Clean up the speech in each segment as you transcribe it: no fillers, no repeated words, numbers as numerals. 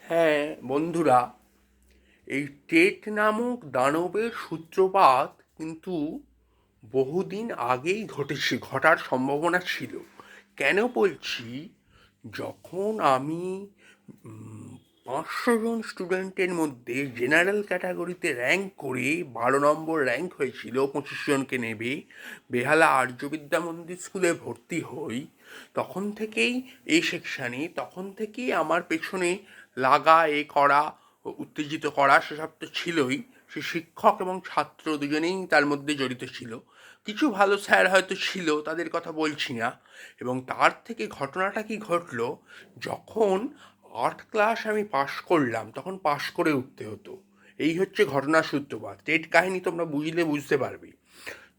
হ্যাঁ বন্ধুরা, এই টেট নামক দানবের সূত্রপাত কিন্তু বহুদিন আগেই ঘটার সম্ভাবনা ছিল। কেন বলছি? যখন আমি 500 জন স্টুডেন্টের মধ্যে জেনারেল ক্যাটাগরিতে র্যাঙ্ক করে 12 নম্বর র্যাঙ্ক হয়েছিল, 25 জনকে নেবে বেহালা আর্য বিদ্যা মন্দির স্কুলে ভর্তি হই, তখন থেকেই এই সেকশানে তখন থেকেই আমার পেছনে লাগা, এ করা, উত্তেজিত করা, সেসব তো ছিলই। সে শিক্ষক এবং ছাত্র দুজনেই তার মধ্যে জড়িত ছিল। কিছু ভালো স্যার হয়তো ছিল, তাদের কথা বলছি না। এবং তার থেকে ঘটনাটা কি ঘটলো, যখন 8 ক্লাস আমি পাশ করলাম তখন পাশ করে উঠতে হতো। এই হচ্ছে ঘটনার সূত্রপাত। টেট কাহিনী তোমরা বুঝলে বুঝতে পারবে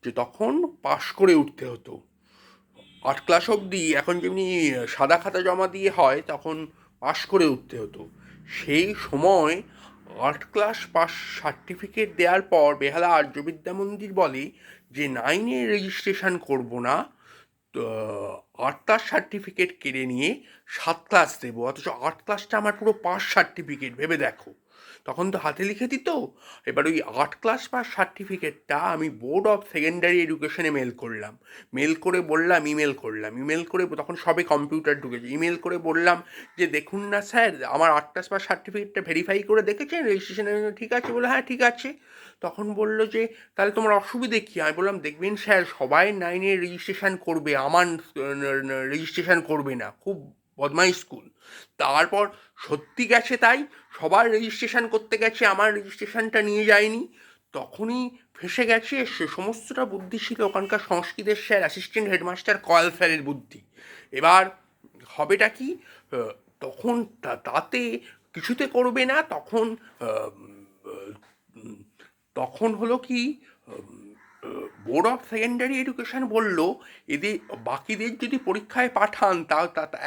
যে তখন পাশ করে উঠতে হতো। 8 ক্লাস অবধি এখন যেমনি সাদা খাতা জমা দিয়ে হয়, তখন পাশ করে উঠতে হতো। সেই সময় 8 ক্লাস পাস সার্টিফিকেট দেওয়ার পর বেহালা আর্য বিদ্যা মন্দির বলে যে 9-এ রেজিস্ট্রেশন করব না, তো 8 ক্লাস সার্টিফিকেট কেড়ে নিয়ে 7 ক্লাস দেবো। অথচ 8 ক্লাসটা আমার পুরো পাস সার্টিফিকেট, ভেবে দেখো। তখন তো হাতে লিখে দিত। এবার ওই 8 ক্লাস পাস সার্টিফিকেটটা আমি বোর্ড অফ সেকেন্ডারি এডুকেশনে মেল করলাম। ইমেল করে তখন সবে কম্পিউটার ঢুকেছে। ইমেল করে বললাম যে দেখুন না স্যার, আমার 8 ক্লাস পাস সার্টিফিকেটটা ভেরিফাই করে দেখেছেন, রেজিস্ট্রেশনের জন্য ঠিক আছে? বলে হ্যাঁ ঠিক আছে। তখন বললো যে তাহলে তোমার অসুবিধে কী? আমি বললাম দেখবেন স্যার, সবাই 9-এ রেজিস্ট্রেশন করবে, আমার রেজিস্ট্রেশন করবে না, খুব বদমাই স্কুল। তারপর সত্যি গেছে তাই, সবার রেজিস্ট্রেশন করতে গেছে, আমার রেজিস্ট্রেশনটা নিয়ে যায়নি। তখনই ফেসে গেছে। সে সমস্তটা বুদ্ধি ছিল ওখানকার সংস্কৃতের স্যার, অ্যাসিস্ট্যান্ট হেডমাস্টার কয়াল স্যারের বুদ্ধি। এবার হবেটা কি? আহ, তখন তাতে কিছুতে করবে না। তখন আহ, উম, তখন হলো কি, বোর্ড অফ সেকেন্ডারি এডুকেশন বলল এদের বাকিদের যদি পরীক্ষায় পাঠান, তা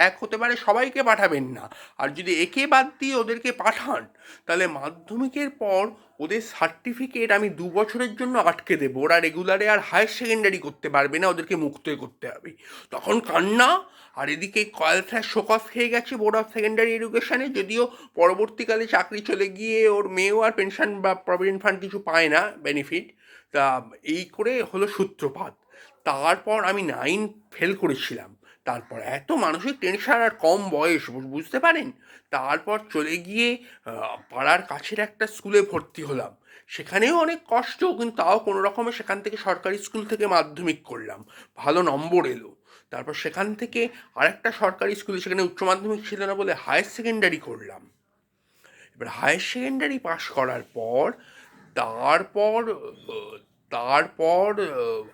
এক হতে পারে সবাইকে পাঠাবেন না, আর যদি একে বাদ দিয়ে ওদেরকে পাঠান তাহলে মাধ্যমিকের পর ওদের সার্টিফিকেট আমি 2 বছরের জন্য আটকে দেবো। ওরা রেগুলারে আর হায়ার সেকেন্ডারি করতে পারবে না, ওদেরকে মুক্ত করতে হবে। তখন কান্না। আর এদিকে কয়েল স্যার শোকস খেয়ে গেছে বোর্ড অফ সেকেন্ডারি এডুকেশনে, যদিও পরবর্তীকালে চাকরি চলে গিয়ে ওর মেয়েও আর পেনশন বা প্রভিডেন্ট ফান্ড কিছু পায় না, বেনিফিট। তা এই করে হলো সূত্রপাত। তারপর আমি 9 ফেল করেছিলাম। তারপর এত মানসিক টেনশন, আর কম বয়স, বুঝতে পারেন। তারপর চলে গিয়ে পাড়ার কাছের একটা স্কুলে ভর্তি হলাম। সেখানেও অনেক কষ্ট, কিন্তু তাও কোনো রকমে সেখান থেকে সরকারি স্কুল থেকে মাধ্যমিক করলাম, ভালো নম্বর এলো। তারপর সেখান থেকে আরেকটা সরকারি স্কুলে, সেখানে উচ্চ মাধ্যমিক ছিল না বলে হায়ার সেকেন্ডারি করলাম। এবার হায়ার সেকেন্ডারি পাশ করার পর তারপর আহ, তারপর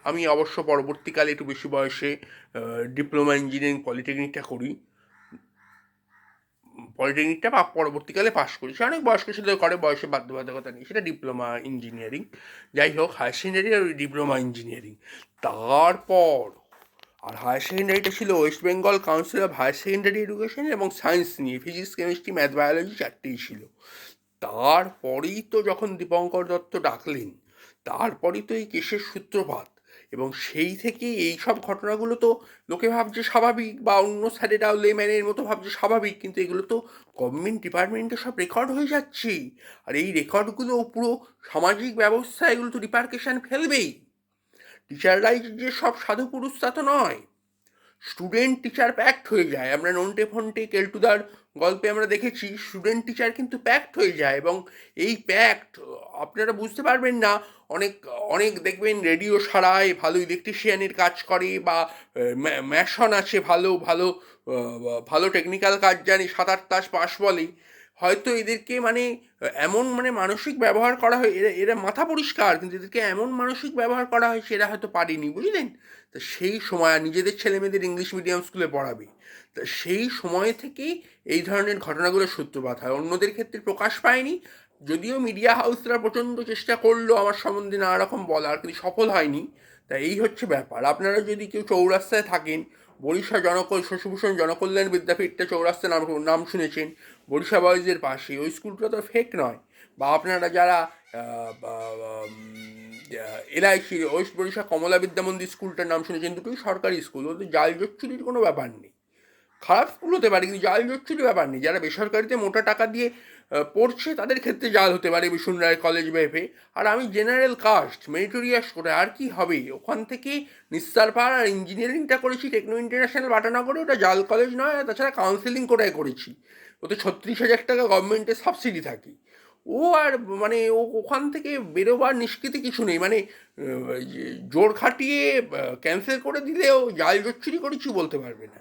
আমি অবশ্য পরবর্তীকালে একটু বেশি বয়সে ডিপ্লোমা ইঞ্জিনিয়ারিং পলিটেকনিকটা বা পরবর্তীকালে পাশ করি। সে অনেক বয়স্ক ছিল, করে, বয়সে বাধ্যবাধকতা নেই, সেটা ডিপ্লোমা ইঞ্জিনিয়ারিং। যাই হোক, হায়ার সেকেন্ডারি আর ডিপ্লোমা ইঞ্জিনিয়ারিং। তারপর আর হায়ার সেকেন্ডারিটা ছিল West Bengal council of higher secondary education, এবং সায়েন্স নিয়ে ফিজিক্স, কেমিস্ট্রি, ম্যাথ, বায়োলজি চারটেই ছিল। তারপরেই তো যখন দীপঙ্কর দত্ত ডাকলেন, তারপরেই তো এই কেসের সূত্রপাত। এবং সেই থেকে এই সব ঘটনাগুলো তো লোকে ভাবছে স্বাভাবিক, বা অন্য স্যারেরাও লেম্যানের মতো ভাবছে স্বাভাবিক, কিন্তু এগুলো তো গভর্নমেন্ট ডিপার্টমেন্টে সব রেকর্ড হয়ে যাচ্ছে। আর এই রেকর্ডগুলো পুরো সামাজিক ব্যবস্থা, এগুলো তো রিপার্কেশন ফেলবেই। টিচাররাই যে সব সাধু পুরুষ তা তো নয়। স্টুডেন্ট টিচার প্যাক্ট হয়ে যায়। আমরা নন্টে ফন্টে কেলটুদার গল্পে আমরা দেখেছি স্টুডেন্ট টিচার কিন্তু প্যাক্ট হয়ে যায়। এবং এই প্যাক্ট আপনারা বুঝতে পারবেন না। অনেক অনেক দেখবেন রেডিও সারায়, ভালো ইলেকট্রিশিয়ানের কাজ করে, বা ম্যাশন আছে, ভালো ভালো ভালো টেকনিক্যাল কাজ জানে, 7-8 ক্লাস পাস বলে। হয়তো এদেরকে মানে এমন মানে মানসিক ব্যবহার করা হয়, এরা এরা মাথা পরিষ্কার, কিন্তু এদেরকে এমন মানসিক ব্যবহার করা হয় সেটা হয়তো পারেনি, বুঝলেন? তা সেই সময় আর নিজেদের ছেলেমেয়েদের ইংলিশ মিডিয়াম স্কুলে পড়াবে। তা সেই সময় থেকেই এই ধরনের ঘটনাগুলোর সূত্রপাত হয়। অন্যদের ক্ষেত্রে প্রকাশ পায়নি, যদিও মিডিয়া হাউসরা প্রচণ্ড চেষ্টা করলো আমার সম্বন্ধে নানা রকম বলার, কিন্তু সফল হয়নি। তা এই হচ্ছে ব্যাপার। আপনারা যদি কেউ চৌরাস্তায় থাকেন, বরিশা শশীভূষণ জনকল্যাণ বিদ্যাপীঠটা চৌরাস্তায় নাম নাম শুনেছেন, বরিশা বয়েজের পাশে, ওই স্কুলটা তো ফেক নয়। বা আপনারা যারা এলআইসি ওয়েস্ট বরিশা কমলা বিদ্যা মন্দির স্কুলটার নাম শুনেছেন, দুটোই সরকারি স্কুল, ওদের জাল জচ্চুরির কোনো ব্যাপার নেই। খারাপ স্কুল হতে পারে, কিন্তু জাল জচ্চুরি ব্যাপার নেই। যারা বেসরকারিতে মোটা টাকা দিয়ে পড়ছে তাদের ক্ষেত্রে জাল হতে পারে বিষ্ণু কলেজ ভেবে। আর আমি জেনারেল কাস্ট মেরিটোরিয়াস করে আর কি হবে, ওখান থেকে নিস্তার পাহাড় আর ইঞ্জিনিয়ারিংটা করেছি টেকনো ইন্টারন্যাশনাল বাটানগরে, ওটা জাল কলেজ নয়। আর তাছাড়া কাউন্সেলিং করে করেছি, ওতে 36,000 টাকা গভর্নমেন্টের সাবসিডি থাকে। ও আর মানে ওখান থেকে বেরোবার নিষ্কৃতি কিছু নেই, মানে জোর খাটিয়ে ক্যান্সেল করে দিলেও জাল জচ্চুরি করেছি বলতে পারবে না।